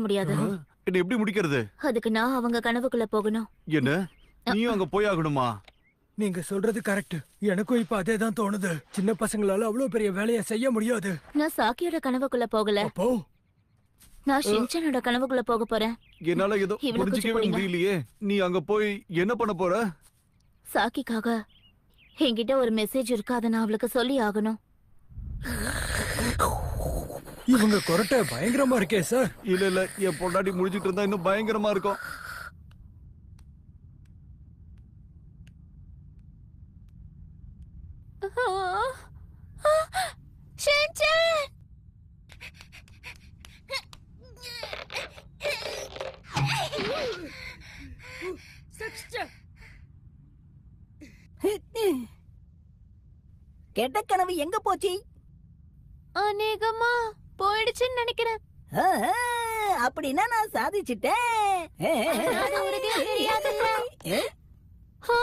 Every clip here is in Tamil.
முடியாது. என்ன எப்படி முடிக்கிறது? அதுக்கு நான் அவங்க கனவுக்குள்ள போகணும். என்ன நீயும் அங்க போய் ஆகணுமா? நீங்க சொல்றது கரெக்ட். எனக்கும் இப்ப அதேதான் தோணுது. சின்ன பசங்களால அவ்வளவு பெரிய வேலையை செய்ய முடியாது. நான் சாக்கியோட கனவுக்குள்ள போகல. அப்போ நான் ஷின்சானோட கனவுக்குள்ள போக போறேன். என்னால ஏதோ இவ்வளவு புரிஞ்சிக்கவே கொஞ்சம் முடியலையே. நீ அங்க போய் என்ன பண்ண போற? சாக்கிக்காக என்கிட்ட ஒரு மெசேஜ் இருக்கு, அதை நான் அவளுக்கு சொல்லி ஆகணும். இவங்க கொரட்டை பயங்கரமா இருக்கே சார். இல்ல இல்ல, என் பொண்டாட்டி முடிச்சிட்டு இருந்தா இன்னும் பயங்கரமா இருக்கும். ஷின்சான்! கெட்ட கனவு எங்க போச்சு? அநேகமா போயிடுச்சுன்னு நினைக்கிறேன். அப்படின்னா நான் சாதிச்சிட்டேன். அது உனக்கே தெரியாதுல்ல. ஆ?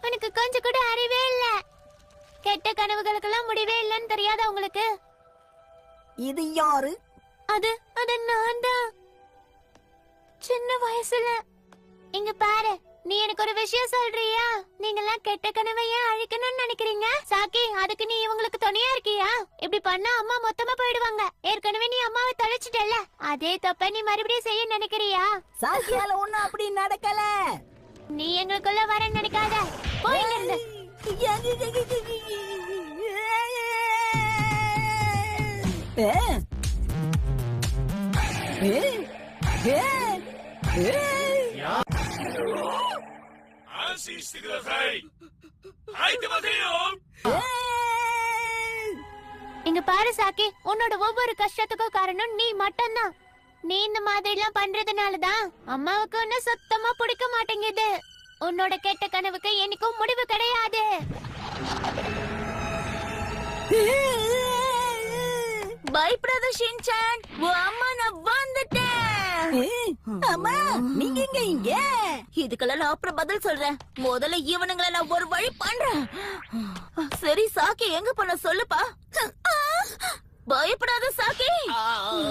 உனக்கு கொஞ்சம் கூட அறிவே இல்ல. கெட்ட கனவுகளுக்கெல்லாம் முடிவே இல்லன்னு தெரியாதா உங்களுக்கு? இது யாரு? அது அது நான் தான். சின்ன வயசுல. இங்க பாரு, நீ எனக்கு ஒரு விஷயம் சொல்றியா? நீங்கெல்லாம் கெட்ட கனவை ஏன் அழிக்கணும்னு நினைக்கிறீங்க? சாக்கி, அதுக்கு நீ இவங்களுக்கு துணையா இருக்கியா? இப்படி பண்ணா அம்மா மொத்தமா போயிடுவாங்க. ஏற்கனவே நீ அம்மாவை தொலைச்சிட்டல, அதே தப்ப நீ மறுபடியும் செய்ய நினைக்கிறியா? சாக்கியால ஒண்ணும் அப்படி நடக்கல. நீ எங்களுக்குள்ள வர நினைக்காத. போயிட்டு இருந்து. இங்க பாரு சாக்கி, உன்னோட ஒவ்வொரு கஷ்டத்துக்கும் காரணம் நீ மட்டும்தான். நீ இந்த மாதிரி எல்லாம் பண்றதுனாலதான் அம்மாவுக்கு ஒன்னு சுத்தமா பிடிக்க மாட்டேங்குது. உன்னோட கெட்ட கனவுக்கு என்னைக்கும் முடிவு கிடையாது. பயப்படாத ஷின்சான், அம்மா நான் வந்துட்டேன். அம்மா, நீங்க எங்க இங்க? இதுக்கெல்லாம் நான் அப்புறம் பதில் சொல்றேன். முதல்ல இவனுங்களை நான் ஒரு வழி பண்றேன். சரி சாக்கி, எங்க போன சொல்லுப்பா. பயப்படாத சாக்கி,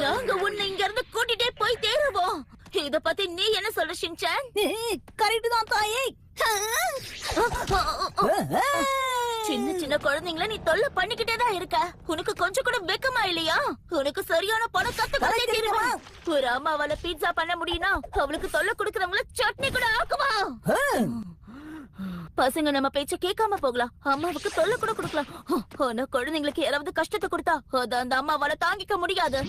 நாங்க உன்னை இங்க இருந்து கூட்டிட்டே போய் தேடுவோம். இத பத்தி நீ என்ன சொல்ற ஷின்சான்? கரெக்ட் தான் தாயே. சின்ன சின்ன குழந்தைங்கள நீ தொல்லை பண்ணிக்கிட்டே தான் இருக்க. உனக்கு கொஞ்சம் கூட வெக்கமா இல்லையா? உனக்கு சரியான பணம் கத்துக்கிட்டே தீருவா. ஒரு அம்மாவால பீட்சா பண்ண முடியும்னா அவளுக்கு தொல்லை கொடுக்கறவங்கள சட்னி கூட ஆக்குவா. பசங்க நம்ம பேச்ச கேட்காம போகலாம், அம்மாவுக்கு தொல்லை கூட கொடுக்கலாம். ஆனா குழந்தைங்களுக்கு யாராவது கஷ்டத்தை கொடுத்தா அத அந்த அம்மாவால தாங்கிக்க முடியாது.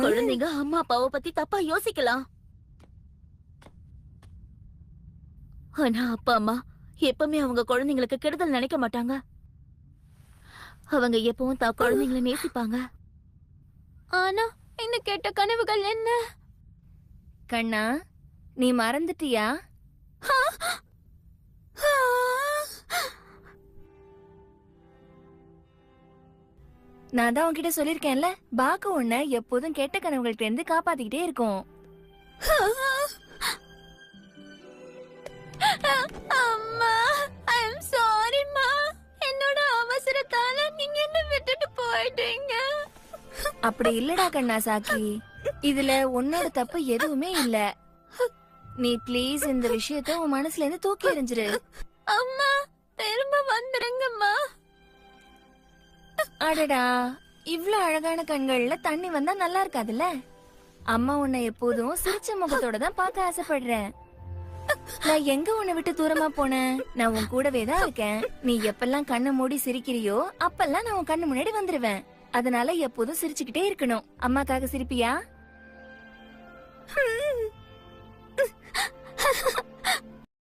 குழந்தைங்க அம்மா அப்பாவை பத்தி தப்பா யோசிக்கலாம். ஆனா அப்பா அம்மா எப்பவுமே அவங்க குழந்தைங்களுக்கு கெடுதல் நினைக்க மாட்டாங்க. அவங்க எப்பவும் தான் குழந்தைங்களை நேசிப்பாங்க. ஆனா இந்த கெட்ட கனவுகள் என்ன? கண்ணா, நீ மறந்துட்டியா? நான் தான் உன்கிட்ட சொல்லிருக்கேன்ல, பாக்கு உன்னை எப்போதும் கெட்ட கனவுகள்ட்ட இருந்து காப்பாத்திக்கிட்டே இருக்கும். அம்மா, I'm sorryமா. என்னோட அவசரத்தால நீங்க என்ன விட்டுட்டு போயிட்டீங்க. அப்படி இல்லடா கண்ணா சாக்கி, இதுல உன்னோட தப்பு எதுவுமே இல்ல. நீ ப்ளீஸ் இந்த விஷயத்த உன் மனசுல இருந்து தூக்கி எறிஞ்சிரு. அம்மா, திரும்ப வந்துருங்கம்மா. அடடா, இவ்ளோ அழகான கண்கள்ல தண்ணி வந்தா நல்லா இருக்காதுல்ல? அம்மா உன்னை எப்போதும் சிரிச்ச முகத்தோட தான் பார்க்க ஆசைப்படுறேன். நான் எங்க உன்னை விட்டு தூரமா போனேன்? நான் உன் கூடவே தான் இருக்கேன். நீ எப்பெல்லாம் கண்ணை மூடி சிரிக்கிறியோ அப்பெல்லாம் நான் உன் கண்ணு முன்னாடி வந்துருவேன். அதனால எப்போதும் சிரிச்சுக்கிட்டே இருக்கணும். அம்மாக்காக சிரிப்பியா?